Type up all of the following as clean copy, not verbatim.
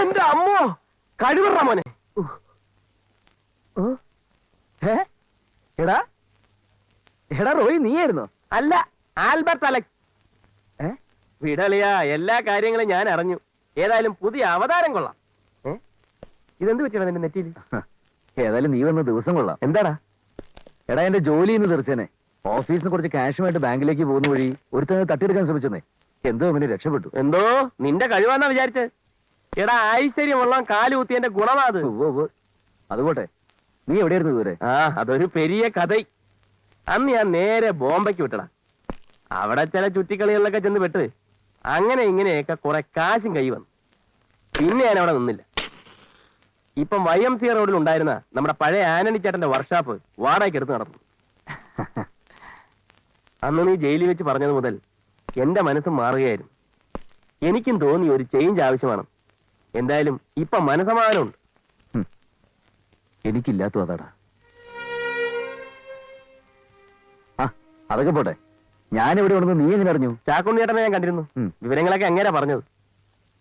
എന്റെ അമ്മോ കഴിവറ മോനെ. എടാ എടാ റോയി നീയായിരുന്നോ? അല്ല, ആൽബർട്ട് അലക്സ്. വിടളിയാ, എല്ലാ കാര്യങ്ങളും ഞാൻ അറിഞ്ഞു. ഏതായാലും പുതിയ അവതാരം കൊള്ളാം. ഇതെന്ത് പറ്റിയാണ് നിന്റെ നെറ്റിയിൽ? ഏതായാലും നീ വന്ന ദിവസം കൊള്ളാം. എന്താടാ? എടാ എന്റെ ജോലി ഇന്ന് തീർച്ചേനെ. ഓഫീസിന് കുറച്ച് ക്യാഷുമായിട്ട് ബാങ്കിലേക്ക് പോകുന്ന വഴി ഒരുത്തന്നെ തട്ടിയെടുക്കാൻ ശ്രമിച്ചെന്നേ. എന്തോ അവന് രക്ഷപ്പെട്ടു. എന്തോ നിന്റെ കഴിവാന്നാ വിചാരിച്ചത്? എടാ ഐശ്വര്യമുള്ള കാലുകുത്തിയന്റെ ഗുണമാ അത്. അതുപോട്ടെ, നീ എവിടെയായിരുന്നു ഇതുവരെ? അതൊരു പെരിയ കഥ. അന്ന് ഞാൻ നേരെ ബോംബെക്ക് വിട്ടടാ. അവിടെ ചില ചുറ്റിക്കളികളിലൊക്കെ ചെന്ന് പെട്ട് അങ്ങനെ ഇങ്ങനെയൊക്കെ കുറെ കാശും കൈ വന്നു. പിന്നെ ഞാൻ അവിടെ നിന്നില്ല. ഇപ്പം YMC റോഡിൽ ഉണ്ടായിരുന്ന നമ്മുടെ പഴയ ആന്റണി ചേട്ടന്റെ വർക്ക്ഷോപ്പ് വാടകയ്ക്ക് എടുത്ത് നടന്നു. അന്ന് നീ ജയിലിൽ വെച്ച് പറഞ്ഞത് മുതൽ എന്റെ മനസ്സ് മാറുകയായിരുന്നു. എനിക്കും തോന്നി ഒരു ചേഞ്ച് ആവശ്യമാണ്. എന്തായാലും ഇപ്പൊ മനസമാധാനമുണ്ട്. എനിക്കില്ലാത്ത അതാടാ. അതൊക്കെ പോട്ടെ, ഞാൻ എവിടെ ഉണ്ടെന്ന് നീ എങ്ങനെ അറിഞ്ഞു? ചാക്കുണ്ണി ചേട്ടനെ ഞാൻ കണ്ടിരുന്നു. വിവരങ്ങളൊക്കെ എങ്ങനെയാ പറഞ്ഞത്?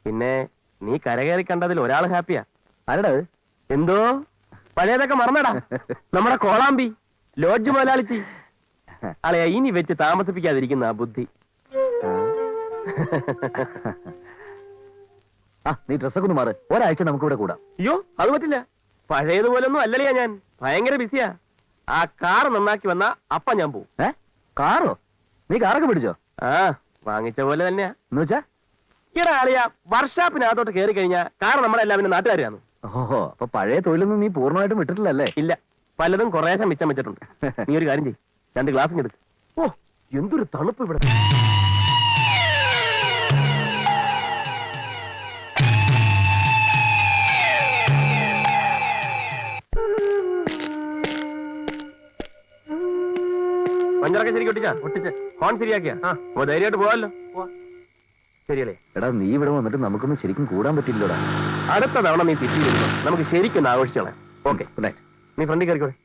പിന്നെ നീ കരകയറി കണ്ടതിൽ ഒരാൾ ഹാപ്പിയാ. ആരടാ? എന്തോ പഴയതൊക്കെ മറന്നടാ. നമ്മുടെ കോളാമ്പി ലോഡ്ജ് മുതലാളിച്ചി. അളയാ, ഇനി വെച്ച് താമസിപ്പിക്കാതിരിക്കുന്ന ആ ബുദ്ധി. നീ ഡ്രസ്സൊക്കെ ഒന്ന് മാറ്, ഒരാഴ്ച നമുക്ക് ഇവിടെ കൂടാം. അയ്യോ, അത് പറ്റില്ല. പഴയതുപോലൊന്നും അല്ലല്ലയാ, ഞാൻ ഭയങ്കര ബിസിയാ. ആ കാർ നന്നാക്കി വന്നാ അപ്പ ഞാൻ പോവും. കാറോ? നീ കാറൊക്കെ പിടിച്ചോ? വാങ്ങിച്ച പോലെ തന്നെയാ. എന്ന് വെച്ചാ ഈടാ ആളിയാ, വർക്ക്ഷോപ്പിനകത്തോട്ട് കയറി കഴിഞ്ഞാ കാർ നമ്മളെല്ലാവരും നാട്ടുകാരാണ്. ഓഹോ, അപ്പൊ പഴയ തൊഴിലൊന്നും നീ പൂർണ്ണമായിട്ടും വിട്ടിട്ടില്ലല്ലേ? ഇല്ല, പലതും കുറേശ്ശെ മിച്ചം വെച്ചിട്ടുണ്ട്. നീ ഒരു കാര്യം ചെയ്യ്, 2 ഗ്ലാസ് എടുക്ക്. ഓ, എന്തൊരു തണുപ്പ് ഇവിടെ. പഞ്ചറൊക്കെ ശരിക്കും ഒട്ടിച്ച് ഹോൺ ശരിയാക്കിയാ ധൈര്യമായിട്ട് പോവാല്ലോ. ശരിയല്ലേ? എടാ, നീ ഇവിടെ വന്നിട്ട് നമുക്കൊന്നും ശരിക്കും കൂടാൻ പറ്റില്ലടാ. അടുത്ത തവണ നീ തിരിച്ചു വരുമ്പോ നമുക്ക് ശരിക്കും ആഘോഷിച്ചോളാം. ഓക്കെ, നീ ഫ്രണ്ടിൽ കയറിക്കോളെ.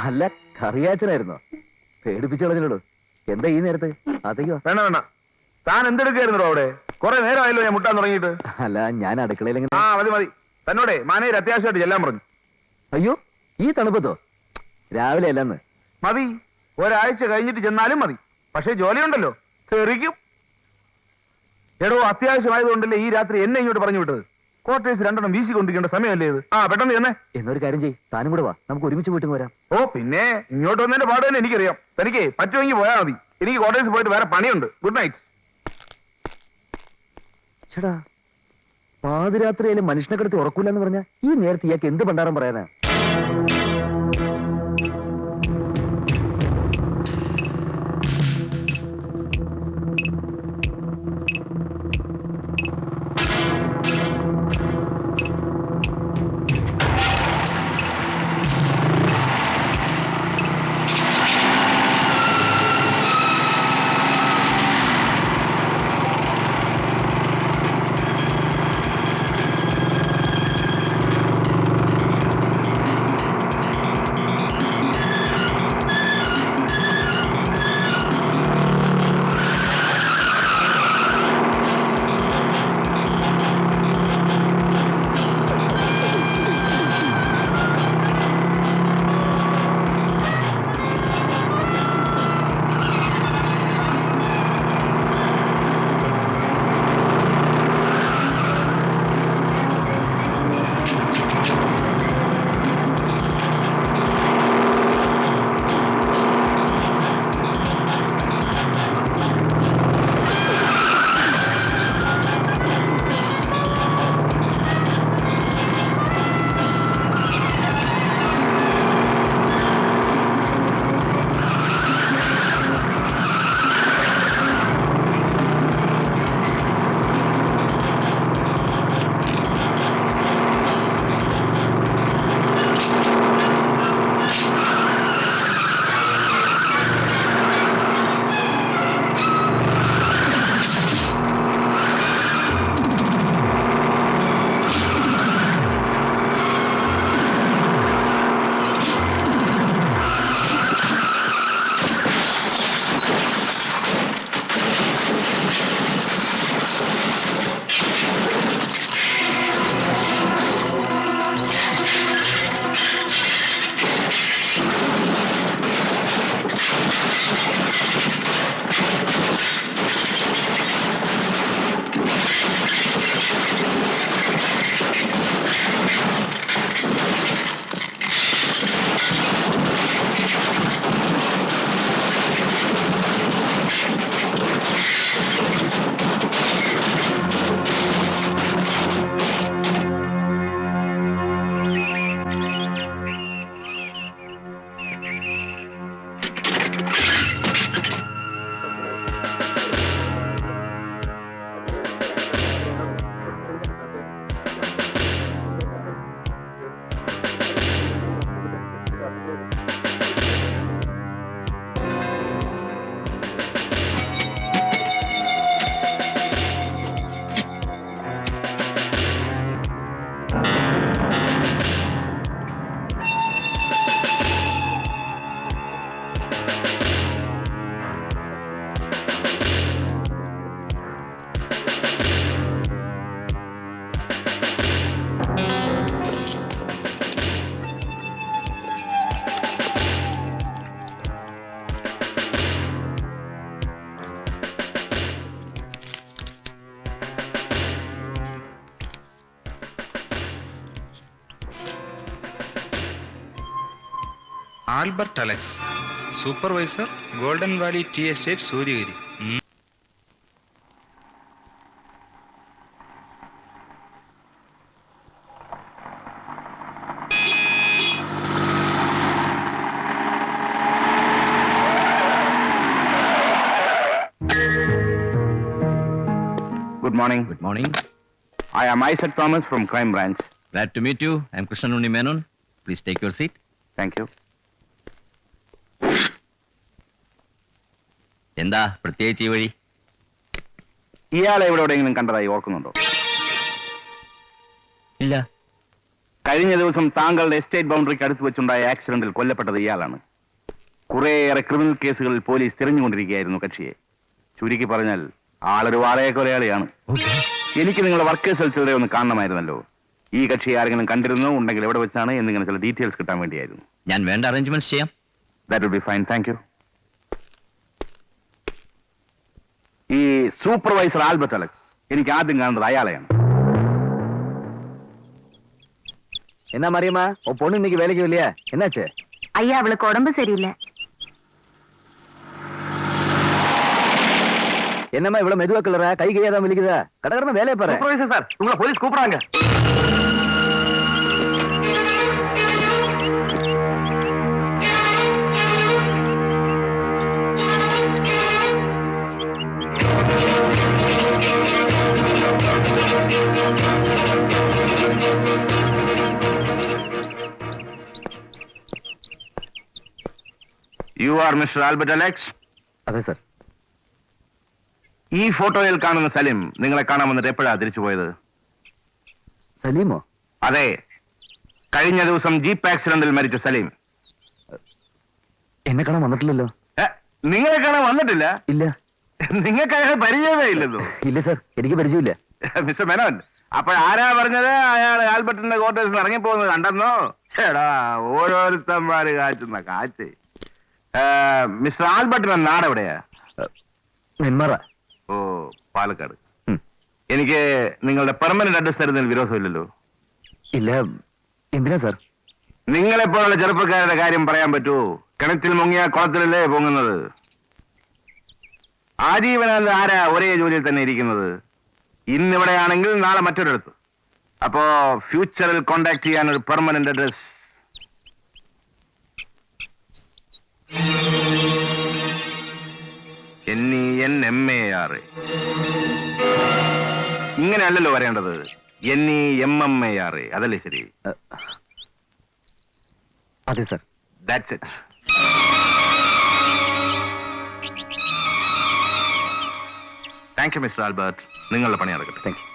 അല്ല, കറിയാച്ചനായിരുന്നോ? പേടിപ്പിച്ചോളൂ. എന്താ ഈ നേരത്ത്? അതെയോ? വേണ്ട വേണ്ട, താൻ എന്തെടുക്കായിരുന്നോ അവിടെ? കുറെ നേരമായല്ലോ ഞാൻ മുട്ടാൻ തുടങ്ങിയിട്ട്. അല്ല, ഞാൻ അടുക്കളയിൽ മതി മതി, തന്നോടെ മാനേജർ അത്യാവശ്യമായിട്ട് ചെല്ലാൻ പറഞ്ഞു. അയ്യോ, ഈ തണുപ്പത്തോ? രാവിലെ അല്ലെന്ന്. മതി, ഒരാഴ്ച കഴിഞ്ഞിട്ട് ചെന്നാലും മതി. പക്ഷെ ജോലിയുണ്ടല്ലോ, തെറിക്കും. എടോ, അത്യാവശ്യമായതുകൊണ്ടല്ലേ ഈ രാത്രി എന്നെ ഇങ്ങോട്ട് പറഞ്ഞു വിട്ടത്. ക്വാർട്ടേഴ്സ് 2 വീശിക്കൊണ്ടിരിക്കേണ്ട സമയമല്ലേ ഇത്? പെട്ടെന്ന് ചെന്നേ. എന്നൊരു കാര്യം ചെയ്യ്, താനും കൂടെ വാ, നമുക്ക് ഒരുമിച്ച് വീട്ടിൽ വരാം. ഓ പിന്നെ, ഇങ്ങോട്ട് വന്നതിന്റെ പാട് തന്നെ എനിക്കറിയാം. തനിക്ക് പറ്റുമെങ്കിൽ പോയാൽ മതി. എനിക്ക് ക്വാർട്ടേഴ്സ് പോയിട്ട് വേറെ പണിയുണ്ട്. Good night. ചേടാ, പാതിരാത്രിയായാലും മനുഷ്യനെ കിടത്തി ഉറക്കൂലെന്ന് പറഞ്ഞ ഈ നേരത്തെ ഇയാൾക്ക് എന്ത് പണ്ടാരം പറയാനാ? Albert Alex, supervisor, golden valley tea estate, Suryagiri. Good morning. Good morning. I am Isaac Thomas from Crime Branch. Glad to meet you. I'm Krishnanuni Menon. Please take your seat. Thank you. എന്താ പ്രത്യേകിച്ച് ഈ വഴി? ഇയാളെ ഇവിടെ എവിടെയെങ്കിലും കണ്ടതായി ഓർക്കുന്നുണ്ടോ? ഇല്ല. കഴിഞ്ഞ ദിവസം താങ്കളുടെ എസ്റ്റേറ്റ് ബൗണ്ടറിക്ക് അടുത്ത് വെച്ചുണ്ടായ ആക്സിഡന്റിൽ കൊല്ലപ്പെട്ടത് ഇയാളാണ്. കുറേയേറെ ക്രിമിനൽ കേസുകളിൽ പോലീസ് തിരഞ്ഞുകൊണ്ടിരിക്കുകയായിരുന്നു കക്ഷിയെ. ചുരുക്കി പറഞ്ഞാൽ ആളൊരു വാടക കൊലയാളിയാണ്. എനിക്ക് നിങ്ങളുടെ വർക്കേഴ്സ് സെൽസിലൂടെ ഒന്ന് കാണണമായിരുന്നല്ലോ. ഈ കക്ഷി ആരെങ്കിലും കണ്ടിരുന്നോ, ഉണ്ടെങ്കിൽ എവിടെ വെച്ചാണ് എന്നിങ്ങനെ ചില ഡീറ്റെയിൽസ് കിട്ടാൻ വേണ്ടിയായിരുന്നു. ഞാൻ വേണ്ട അറേഞ്ച്മെന്റ്സ് ചെയ്യാം. That will be fine, thank you. ഈ സൂപ്പർവൈസർ ആൽബർട്ട് അലക്സ്, എനിക്ക് ആദ്യം കാണുന്നത് അയാളെയാണ്. എന്നാ മറിയമ്മ, ഓ പൊണ്ണു இன்னைக்கு வேலைக்கு இல்லையா? என்னாச்சு? ஐயா, அவளுக்கு உடம்பு சரியில்லை. என்னம்மா இவ்வளவு மெதுவா கிளற? கை கையாதான் வலிக்குதா? கடகடன்னு வேலையை பாரு. சூப்பர்வைசர் சார், உங்களை போலீஸ் கூப்பிடுறாங்க. You are Mr. Albert Alex? അതെ സർ. ഈ ഫോട്ടോയിൽ കാണുന്ന സലീം നിങ്ങളെ കാണാൻ വന്നിട്ട് എപ്പോഴാ തിരിച്ചു പോയത്? സലീമോ? അതെ, കഴിഞ്ഞ ദിവസം ജീപ്പ് ആക്സിഡന്റിൽ മരിച്ച സലീം. എന്നെ കാണാൻ വന്നിട്ടില്ലല്ലോ. നിങ്ങളെ കാണാൻ വന്നിട്ടില്ല? ഇല്ല. നിങ്ങൾക്ക് അയാളെ പരിചയമേ ഇല്ലെന്നോ? ഇല്ല സർ, എനിക്ക് പരിചയമില്ല. മിസ്റ്റർ മേനോൻ, അപ്പോഴാരാ പറഞ്ഞത് അയാൾ ആൽബർട്ടിന്റെ ക്വാർട്ടേഴ്സിൽ ഇറങ്ങിപ്പോകുന്നത് കണ്ടെന്നോ? ചേടാ, ഓരോരുത്തന്മാര് കാച്ചുന്ന കാറ്റ്. മിസ്റ്റർ ആൽബർട്ടിന്റെ നാട് എവിടെയാ? നെന്മാറ. ഓ, പാലക്കാട്. എനിക്ക് നിങ്ങളുടെ പെർമനന്റ് അഡ്രസ് തരുന്നതിൽ വിരോധമില്ലല്ലോ? ഇല്ല. എന്തിനാ സാർ? നിങ്ങളെപ്പോലുള്ള ചെറുപ്പക്കാരുടെ കാര്യം പറയാൻ പറ്റുമോ? കിണറ്റിൽ മുങ്ങിയ കുളത്തിലല്ലേ പൊങ്ങുന്നത്. ആജീവനാന്ത ആരാ ഒരേ ജോലിയിൽ തന്നെ ഇരിക്കുന്നത്? ഇന്നിവിടെയാണെങ്കിൽ നാളെ മറ്റൊരിടത്ത്. അപ്പോ ഫ്യൂച്ചറിൽ കോണ്ടാക്ട് ചെയ്യാൻ ഒരു പെർമനന്റ് അഡ്രസ്. NENMAR. ഇങ്ങനെയല്ലല്ലോ വരേണ്ടത്. NEMMAR. അതല്ലേ ശരി? അതെ sir. That's it. Thank you mister Albert. നിങ്ങളുടെ പണി നടക്കട്ടെ. Thank you.